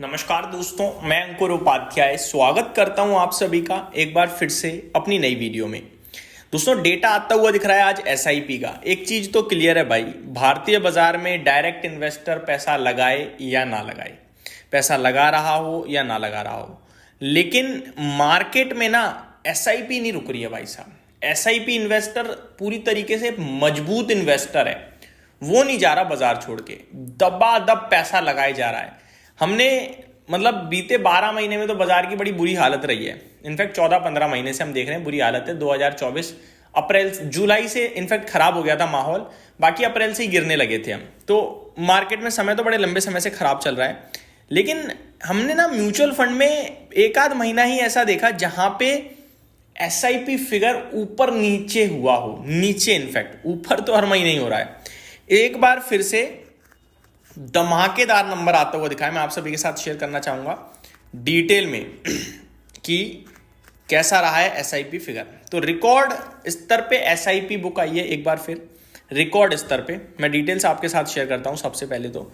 नमस्कार दोस्तों, मैं अंकुर उपाध्याय स्वागत करता हूं आप सभी का एक बार फिर से अपनी नई वीडियो में। दोस्तों, डेटा आता हुआ दिख रहा है आज एसआईपी का। एक चीज तो क्लियर है भाई, भारतीय बाजार में डायरेक्ट इन्वेस्टर पैसा लगाए या ना लगाए, पैसा लगा रहा हो या ना लगा रहा हो, लेकिन मार्केट में ना एसआईपी नहीं रुक रही है भाई साहब। एसआईपी इन्वेस्टर पूरी तरीके से मजबूत इन्वेस्टर है, वो नहीं जा रहा बाजार छोड़ के, दबादब पैसा लगाए जा रहा है। हमने बीते 12 महीने में तो बाजार की बड़ी बुरी हालत रही है। इनफैक्ट 14-15 महीने से हम देख रहे हैं बुरी हालत है। 2024 अप्रैल जुलाई से इनफैक्ट खराब हो गया था माहौल, बाकी अप्रैल से ही गिरने लगे थे हम। तो मार्केट में समय तो बड़े लंबे समय से खराब चल रहा है, लेकिन हमने ना म्यूचुअल फंड में एक आध महीना ही ऐसा देखा जहां पे एसआईपी फिगर ऊपर नीचे हुआ हो। नीचे इनफैक्ट, ऊपर तो हर महीने ही हो रहा है। एक बार फिर से धमाकेदार नंबर आता हुआ दिखा है, मैं आप सभी के साथ शेयर करना चाहूंगा डिटेल में कि कैसा रहा है एसआईपी फिगर। तो रिकॉर्ड स्तर पे एसआईपी बुक आई है, एक बार फिर रिकॉर्ड स्तर पे मैं डिटेल्स आपके साथ शेयर करता हूं। सबसे पहले तो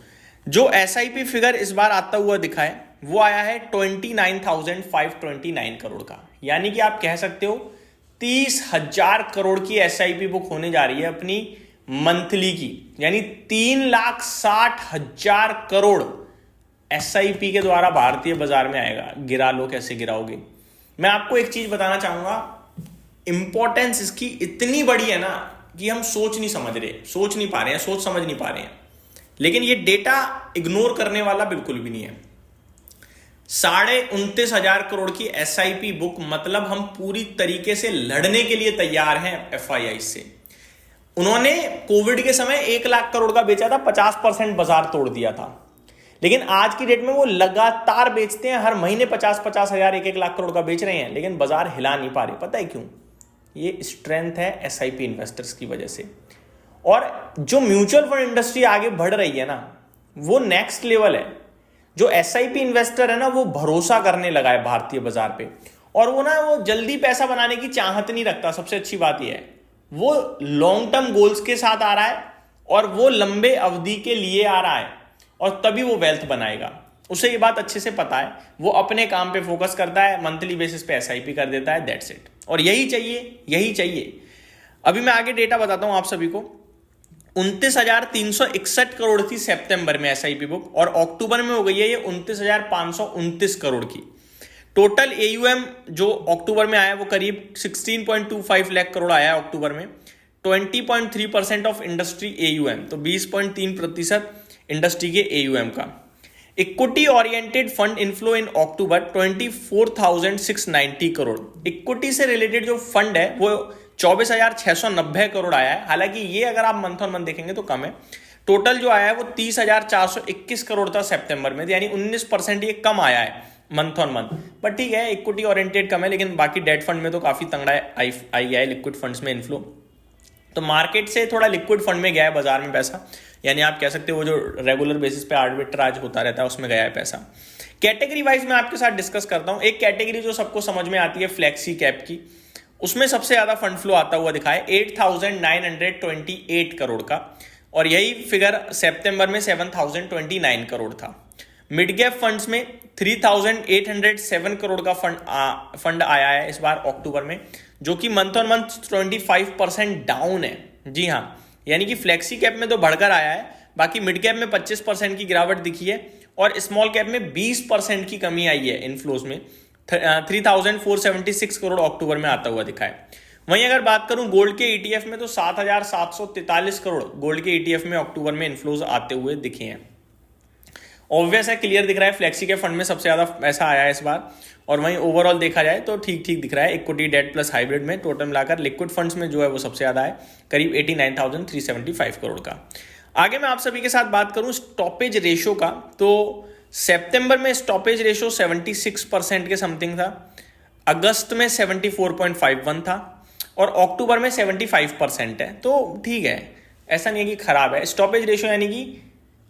जो एसआईपी फिगर इस बार आता हुआ दिखा है वो आया है 29,529 करोड़ का, यानी कि आप कह सकते हो 30,000 करोड़ की एसआईपी बुक होने जा रही है अपनी मंथली की, यानी 3,60,000 करोड़ एसआईपी के द्वारा भारतीय बाजार में आएगा। गिरा लो, कैसे गिराओगे। मैं आपको एक चीज बताना चाहूंगा, इंपॉर्टेंस इसकी इतनी बड़ी है ना कि हम सोच नहीं समझ रहे, सोच नहीं पा रहे हैं, सोच समझ नहीं पा रहे हैं। लेकिन ये डेटा इग्नोर करने वाला बिल्कुल भी नहीं है। 29,500 करोड़ की एसआईपी बुक, मतलब हम पूरी तरीके से लड़ने के लिए तैयार हैं एफआईआई से। उन्होंने कोविड के समय 1 लाख करोड़ का बेचा था, 50% बाजार तोड़ दिया था, लेकिन आज की डेट में वो लगातार बेचते हैं। हर महीने 50-50 हजार 1-1 लाख करोड़ का बेच रहे हैं, लेकिन बाजार हिला नहीं पा रहे। पता है क्यों? ये स्ट्रेंथ है एसआईपी इन्वेस्टर्स की वजह से। और जो म्यूचुअल फंड इंडस्ट्री आगे बढ़ रही है ना, वो नेक्स्ट लेवल है। जो एसआईपी इन्वेस्टर है ना, वो भरोसा करने लगा है भारतीय बाजार पे, और वो जल्दी पैसा बनाने की चाहत नहीं रखता। सबसे अच्छी बात यह है, वो लॉन्ग टर्म गोल्स के साथ आ रहा है और वो लंबे अवधि के लिए आ रहा है, और तभी वो वेल्थ बनाएगा। उसे ये बात अच्छे से पता है, वो अपने काम पे फोकस करता है, मंथली बेसिस पे एसआईपी कर देता है, दैट्स इट। और यही चाहिए, यही चाहिए। अभी मैं आगे डेटा बताता हूं आप सभी को। 29,361 करोड़ थी सितंबर में एसआईपी बुक, और अक्टूबर में हो गई है ये 29,529 करोड़ की। टोटल एयूएम जो अक्टूबर में आया वो करीब 16.25 लाख करोड़ आया है अक्टूबर में। 20.3% ऑफ इंडस्ट्री एयूएम, तो 20.3% इंडस्ट्री के एयूएम का। इक्विटी ओरिएंटेड फंड इनफ्लो इन अक्टूबर 24,690 करोड़। इक्विटी से रिलेटेड जो फंड है वो 24,690 करोड़ आया है। हालांकि ये अगर आप मंथ ऑन मंथ देखेंगे तो कम है। टोटल जो आया है वो 30,421 करोड़ था सितंबर में, यानी 19% ये कम आया है मंथ ऑन मंथ। बट ठीक है, इक्विटी ओरिएंटेड कम है, लेकिन बाकी डेट फंड में तो काफी तंगड़ा आई है लिक्विड फंड्स में इनफ्लो। तो मार्केट से थोड़ा लिक्विड फंड में गया है बाजार में पैसा, यानी आप कह सकते हो वो जो रेगुलर बेसिस पे आर्बिट्राज होता रहता है उसमें गया है पैसा। कैटेगरी वाइज मैं आपके साथ डिस्कस करता हूं। एक कैटेगरी जो सबको समझ में आती है फ्लेक्सी कैप की, उसमें सबसे ज्यादा फंड फ्लो आता हुआ दिखा है 8,928 करोड़ का, और यही फिगर सितंबर में 7,029 करोड़ था। मिड कैप फंड्स में 3,807 करोड़ का फंड आया है इस बार अक्टूबर में, जो कि मंथ ऑन मंथ 25% डाउन है। जी हाँ, यानी कि फ्लेक्सी कैप में तो बढ़कर आया है, बाकी मिड कैप में 25% की गिरावट दिखी है, और स्मॉल कैप में 20% की कमी आई है इनफ्लोज में। 3,476 करोड़ अक्टूबर में आता हुआ दिखा है। वहीं अगर बात करूं गोल्ड के ईटीएफ में, तो 7,743 करोड़ गोल्ड के ईटीएफ में अक्टूबर में इनफ्लोज आते हुए दिखे हैं। ऑब्वियस है, क्लियर दिख रहा है, फ्लेक्सी के फंड में सबसे ज्यादा पैसा आया है इस बार। और वहीं ओवरऑल देखा जाए तो ठीक ठीक दिख रहा है। इक्विटी, डेट प्लस हाइब्रिड में टोटल मिलाकर लिक्विड फंड्स में जो है वो सबसे ज्यादा है, करीब 89,375 करोड़ का। आगे मैं आप सभी के साथ बात करूं स्टॉपेज रेशो का, तो सितंबर में स्टॉपेज रेशो 76% के समथिंग था, अगस्त में 74.51 था, और अक्टूबर में 75% है। तो ठीक है, ऐसा नहीं है कि खराब है स्टॉपेज रेशो, यानी कि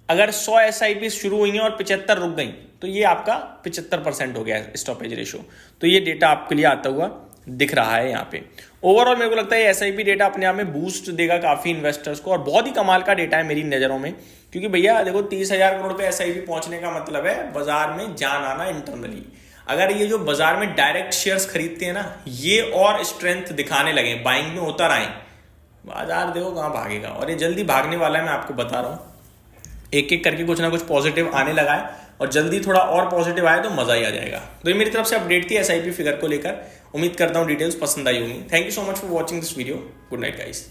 अगर 100 एसआईपी शुरू हुई हैं और 75 रुक गई, तो ये आपका 75% हो गया स्टॉपेज रेशो। तो ये डेटा आपके लिए आता हुआ दिख रहा है यहाँ पे। ओवरऑल मेरे को लगता है एसआईपी डेटा अपने आप में बूस्ट देगा काफी इन्वेस्टर्स को, और बहुत ही कमाल का डेटा है मेरी नजरों में, क्योंकि भैया देखो 30,000 करोड़ पे एसआईपी पहुंचने का मतलब है बाजार में जान आना इंटरनली। अगर ये जो बाजार में डायरेक्ट शेयर्स खरीदते हैं ना, ये और स्ट्रेंथ दिखाने लगे, बाइंग में उतर आए, बाजार देखो कहाँ भागेगा, और ये जल्दी भागने वाला है, मैं आपको बता रहा हूँ। एक एक करके कुछ ना कुछ पॉजिटिव आने लगा है, और जल्दी थोड़ा और पॉजिटिव आए तो मजा ही आ जाएगा। तो ये मेरी तरफ से अपडेट थी एसआईपी फिगर को लेकर। उम्मीद करता हूँ डिटेल्स पसंद आई होंगी। Thank you so much for watching this video. Good night guys.